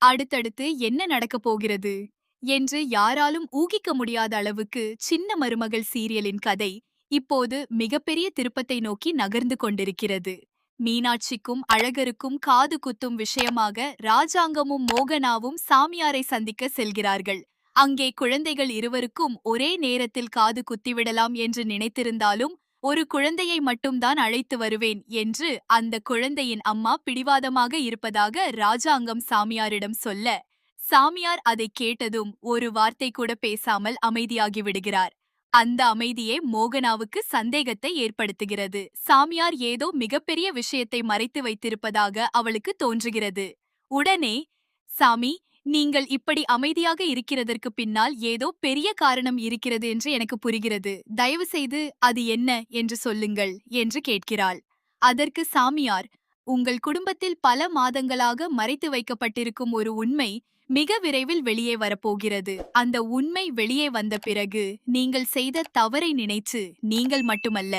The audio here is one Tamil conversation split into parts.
அடுத்தடுத்து என்ன நடக்கப் போகிறது என்று யாராலும் ஊகிக்க முடியாத அளவுக்கு சின்ன மருமகள் சீரியலின் கதை இப்போது மிகப்பெரிய திருப்பத்தை நோக்கி நகர்ந்து கொண்டிருக்கிறது. மீனாட்சிக்கும் அழகருக்கும் காது குத்தும் விஷயமாக ராஜாங்கமும் மோகனாவும் சாமியாரை சந்திக்க செல்கிறார்கள். அங்கே குழந்தைகள் இருவருக்கும் ஒரே நேரத்தில் காது குத்திவிடலாம் என்று நினைத்திருந்தாலும் ஒரு குழந்தையை மட்டும்தான் அழைத்து வருவேன் என்று அந்த குழந்தையின் அம்மா பிடிவாதமாக இருப்பதாக ராஜாங்கம் சாமியாரிடம் சொல்ல, சாமியார் அதை கேட்டதும் ஒரு வார்த்தை கூட பேசாமல் அமைதியாகி விடுகிறார். அந்த அமைதியே மோகனாவுக்கு சந்தேகத்தை ஏற்படுத்துகிறது. சாமியார் ஏதோ மிகப்பெரிய விஷயத்தை மறைத்து வைத்திருப்பதாக அவளுக்கு தோன்றுகிறது. உடனே, சாமி, நீங்கள் இப்படி அமைதியாக இருக்கிறதற்கு பின்னால் ஏதோ பெரிய காரணம் இருக்கிறது என்று எனக்கு புரிகிறது. தயவு செய்து அது என்ன என்று சொல்லுங்கள் என்று கேட்கிறாள். அதற்கு சாமியார், உங்கள் குடும்பத்தில் பல மாதங்களாக மறைத்து வைக்கப்பட்டிருக்கும் ஒரு உண்மை மிக விரைவில் வெளியே வரப்போகிறது. அந்த உண்மை வெளியே வந்த பிறகு நீங்கள் செய்த தவறை நினைத்து நீங்கள் மட்டுமல்ல,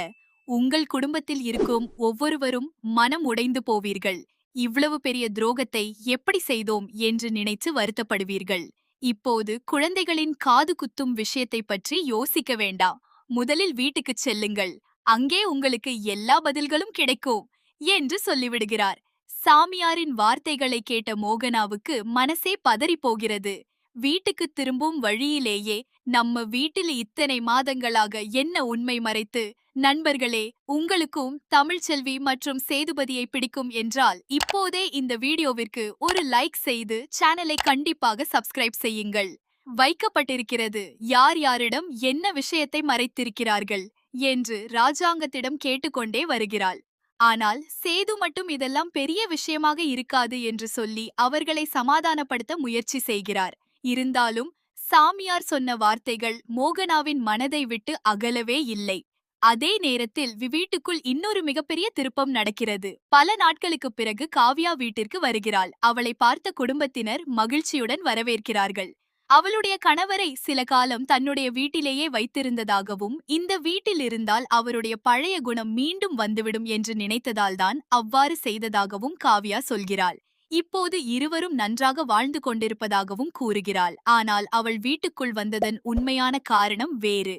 உங்கள் குடும்பத்தில் இருக்கும் ஒவ்வொருவரும் மனம் உடைந்து போவீர்கள். இவ்வளவு பெரிய துரோகத்தை எப்படி செய்தோம் என்று நினைத்து வருத்தப்படுவீர்கள். இப்போது குழந்தைகளின் காது குத்தும் விஷயத்தை பற்றி யோசிக்க வேண்டாம். முதலில் வீட்டுக்குச் செல்லுங்கள். அங்கே உங்களுக்கு எல்லா பதில்களும் கிடைக்கும் என்று சொல்லிவிடுகிறார். சாமியாரின் வார்த்தைகளை கேட்ட மோகனாவுக்கு மனசே பதறிப் போகிறது. வீட்டுக்கு திரும்பும் வழியிலேயே, நம்ம வீட்டில் இத்தனை மாதங்களாக என்ன உண்மை மறைத்து, நண்பர்களே, உங்களுக்கும் தமிழ்ச்செல்வி மற்றும் சேதுபதியை பிடிக்கும் என்றால் இப்போதே இந்த வீடியோவிற்கு ஒரு லைக் செய்து சேனலை கண்டிப்பாக சப்ஸ்கிரைப் செய்யுங்கள். வைக்கப்பட்டிருக்கிறது, யார் யாரிடம் என்ன விஷயத்தை மறைத்திருக்கிறார்கள் என்று ராஜாங்கத்திடம் கேட்டுக்கொண்டே வருகிறாள். ஆனால் சேது மட்டும் இதெல்லாம் பெரிய விஷயமாக இருக்காது என்று சொல்லி அவர்களை சமாதானப்படுத்த முயற்சி செய்கிறார். இருந்தாலும் சாமியார் சொன்ன வார்த்தைகள் மோகனாவின் மனதை விட்டு அகலவே இல்லை. அதே நேரத்தில் வீட்டுக்குள் இன்னொரு மிகப்பெரிய திருப்பம் நடக்கிறது. பல நாட்களுக்குப் பிறகு காவ்யா வீட்டிற்கு வருகிறாள். அவளை பார்த்த குடும்பத்தினர் மகிழ்ச்சியுடன் வரவேற்கிறார்கள். அவளுடைய கணவரை சில காலம் தன்னுடைய வீட்டிலேயே வைத்திருந்ததாகவும், இந்த வீட்டில் இருந்தால் அவருடைய பழைய குணம் மீண்டும் வந்துவிடும் என்று நினைத்ததால்தான் அவ்வாறு செய்ததாகவும் காவ்யா சொல்கிறாள். இப்போது இருவரும் நன்றாக வாழ்ந்து கொண்டிருப்பதாகவும் கூறுகிறாள். ஆனால் அவள் வீட்டுக்குள் வந்ததன் உண்மையான காரணம் வேறு.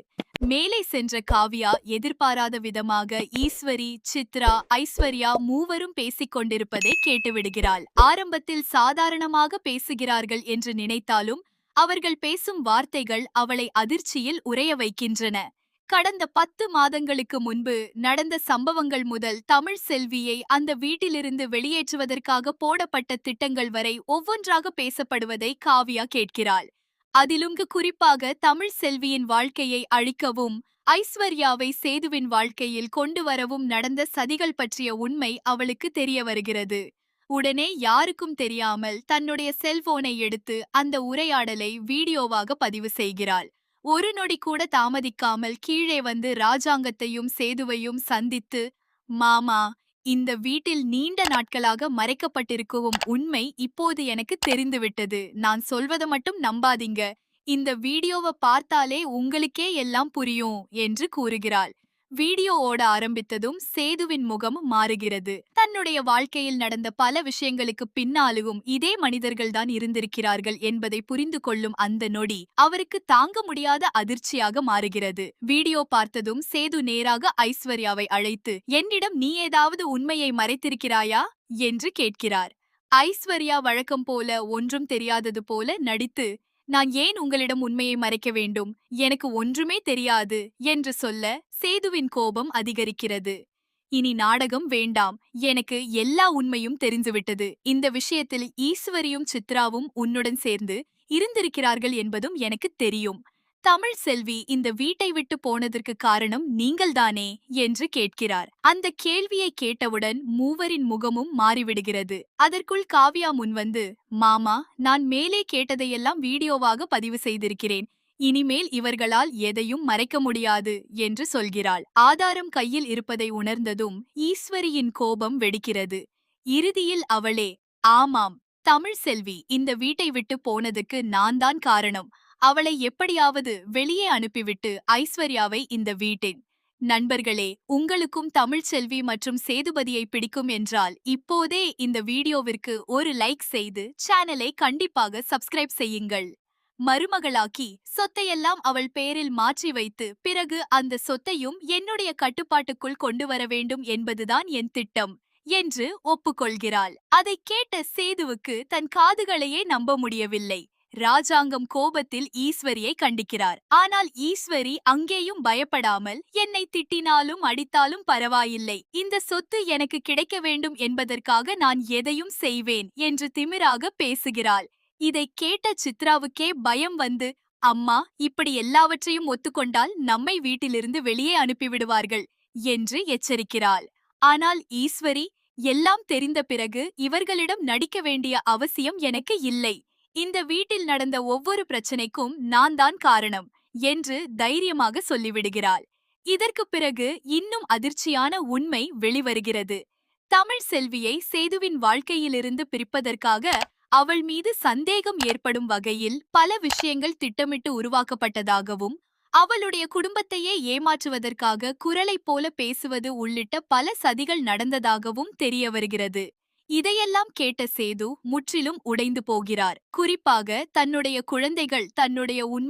மேலே சென்ற காவ்யா எதிர்பாராத விதமாக ஈஸ்வரி, சித்ரா, ஐஸ்வர்யா மூவரும் பேசிக் கொண்டிருப்பதை கேட்டுவிடுகிறாள். ஆரம்பத்தில் சாதாரணமாக பேசுகிறார்கள் என்று நினைத்தாலும் அவர்கள் பேசும் வார்த்தைகள் அவளை அதிர்ச்சியில் உறைய வைக்கின்றன. கடந்த 10 மாதங்களுக்கு முன்பு நடந்த சம்பவங்கள் முதல் தமிழ் செல்வியை அந்த வீட்டிலிருந்து வெளியேற்றுவதற்காக போடப்பட்ட திட்டங்கள் வரை ஒவ்வொன்றாக பேசப்படுவதை காவ்யா கேட்கிறாள். அதிலும் குறிப்பாக தமிழ் செல்வியின் வாழ்க்கையை அழிக்கவும், ஐஸ்வர்யாவை சேதுவின் வாழ்க்கையில் கொண்டு வரவும் நடந்த சதிகள் பற்றிய உண்மை அவளுக்கு தெரிய வருகிறது. உடனே யாருக்கும் தெரியாமல் தன்னுடைய செல்போனை எடுத்து அந்த உரையாடலை வீடியோவாக பதிவு செய்கிறாள். ஒரு நொடி கூட தாமதிக்காமல் கீழே வந்து ராஜாங்கத்தையும் சேதுவையும் சந்தித்து, மாமா, இந்த வீட்டில் நீண்ட நாட்களாக மறைக்கப்பட்டிருக்கும் உண்மை இப்போது எனக்கு தெரிந்துவிட்டது. நான் சொல்வதை மட்டும் நம்பாதீங்க. இந்த வீடியோவை பார்த்தாலே உங்களுக்கே எல்லாம் புரியும் என்று கூறுகிறாள். வீடியோ ஓட ஆரம்பித்ததும் சேதுவின் முகம் மாறுகிறது. தன்னுடைய வாழ்க்கையில் நடந்த பல விஷயங்களுக்கு பின்னாலும் இதே மனிதர்கள்தான் இருந்திருக்கிறார்கள் என்பதை புரிந்து கொள்ளும் அந்த நொடி அவருக்கு தாங்க முடியாத அதிர்ச்சியாக மாறுகிறது. வீடியோ பார்த்ததும் சேது நேராக ஐஸ்வர்யாவை அழைத்து, என்னிடம் நீ ஏதாவது உண்மையை மறைத்திருக்கிறாயா என்று கேட்கிறார். ஐஸ்வர்யா வழக்கம் போல ஒன்றும் தெரியாதது போல நடித்து, நான் ஏன் உங்களிடம் உண்மையை மறைக்க வேண்டும், எனக்கு ஒன்றுமே தெரியாது என்று சொல்ல சேதுவின் கோபம் அதிகரிக்கிறது. இனி நாடகம் வேண்டாம், எனக்கு எல்லா உண்மையும் தெரிந்துவிட்டது. இந்த விஷயத்தில் ஈஸ்வரியும் சித்ராவும் உன்னுடன் சேர்ந்து இருந்திருக்கிறார்கள் என்பதும் எனக்கு தெரியும். தமிழ் செல்வி இந்த வீட்டை விட்டு போனதற்கு காரணம் நீங்கள்தானே என்று கேட்கிறார். அந்த கேள்வியை கேட்டவுடன் மூவரின் முகமும் மாறிவிடுகிறது. அதற்குள் காவ்யா முன்வந்து, மாமா, நான் மேலே கேட்டதையெல்லாம் வீடியோவாக பதிவு செய்திருக்கிறேன். இனிமேல் இவர்களால் எதையும் மறைக்க முடியாது என்று சொல்கிறாள். ஆதாரம் கையில் இருப்பதை உணர்ந்ததும் ஈஸ்வரியின் கோபம் வெடிக்கிறது. இறுதியில் அவளே, ஆமாம், தமிழ் செல்வி இந்த வீட்டை விட்டு போனதுக்கு நான் தான் காரணம். அவளை எப்படியாவது வெளியே அனுப்பிவிட்டு ஐஸ்வர்யாவை இந்த வீட்டின் நண்பர்களே, உங்களுக்கும் தமிழ்ச்செல்வி மற்றும் சேதுபதியை பிடிக்கும் என்றால் இப்போதே இந்த வீடியோவிற்கு ஒரு லைக் செய்து சேனலை கண்டிப்பாக சப்ஸ்கிரைப் செய்யுங்கள். மருமகளாக்கி சொத்தையெல்லாம் அவள் பேரில் மாற்றி வைத்து பிறகு அந்த சொத்தையும் என்னுடைய கட்டுப்பாட்டுக்குள் கொண்டு வர வேண்டும் என்பதுதான் என் திட்டம் என்று ஒப்புக்கொள்கிறாள். அதைக் கேட்ட சேதுவுக்கு தன் காதுகளையே நம்ப முடியவில்லை. ராஜாங்கம் கோபத்தில் ஈஸ்வரியை கண்டிக்கிறார். ஆனால் ஈஸ்வரி அங்கேயும் பயப்படாமல், என்னை திட்டினாலும் அடித்தாலும் பரவாயில்லை, இந்த சொத்து எனக்கு கிடைக்க வேண்டும் என்பதற்காக நான் எதையும் செய்வேன் என்று திமிராக பேசுகிறாள். இதைக் கேட்ட சித்ராவுக்கே பயம் வந்து, அம்மா இப்படி எல்லாவற்றையும் ஒத்துக்கொண்டால் நம்மை வீட்டிலிருந்து வெளியே அனுப்பிவிடுவார்கள் என்று எச்சரிக்கிறாள். ஆனால் ஈஸ்வரி, எல்லாம் தெரிந்த பிறகு இவர்களிடம் நடிக்க வேண்டிய அவசியம் எனக்கு இல்லை, இந்த வீட்டில் நடந்த ஒவ்வொரு பிரச்சனைக்கும் நான் தான் காரணம் என்று தைரியமாக சொல்லிவிடுகிறாள். இதற்கு பிறகு இன்னும் அதிர்ச்சியான உண்மை வெளிவருகிறது. தமிழ் செல்வியை சேதுவின் வாழ்க்கையிலிருந்து பிரிப்பதற்காக அவள் மீது சந்தேகம் ஏற்படும் வகையில் பல விஷயங்கள் திட்டமிட்டு உருவாக்கப்பட்டதாகவும், அவளுடைய குடும்பத்தையே ஏமாற்றுவதற்காக குரலைப் போல பேசுவது உள்ளிட்ட பல சதிகள் நடந்ததாகவும் தெரிய வருகிறது. இதையெல்லாம் கேட்ட சேது முற்றிலும் உடைந்து போகிறார். குறிப்பாக தன்னுடைய குழந்தைகள் தன்னுடைய உண்மை